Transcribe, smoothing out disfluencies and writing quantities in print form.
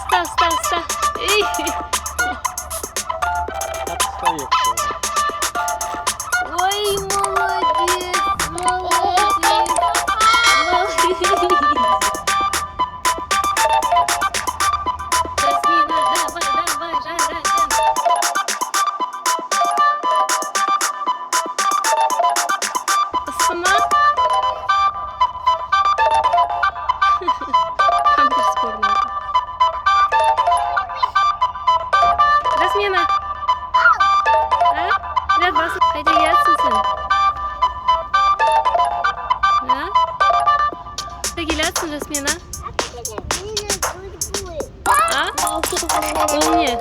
Уста. Ой, молодец. Жасмина, давай, жара. Ысыма? Памперс көрінеді. Жасмина. Ряд басып, қайда келесің сен? Қайда келесің, Жасмина? Ол не?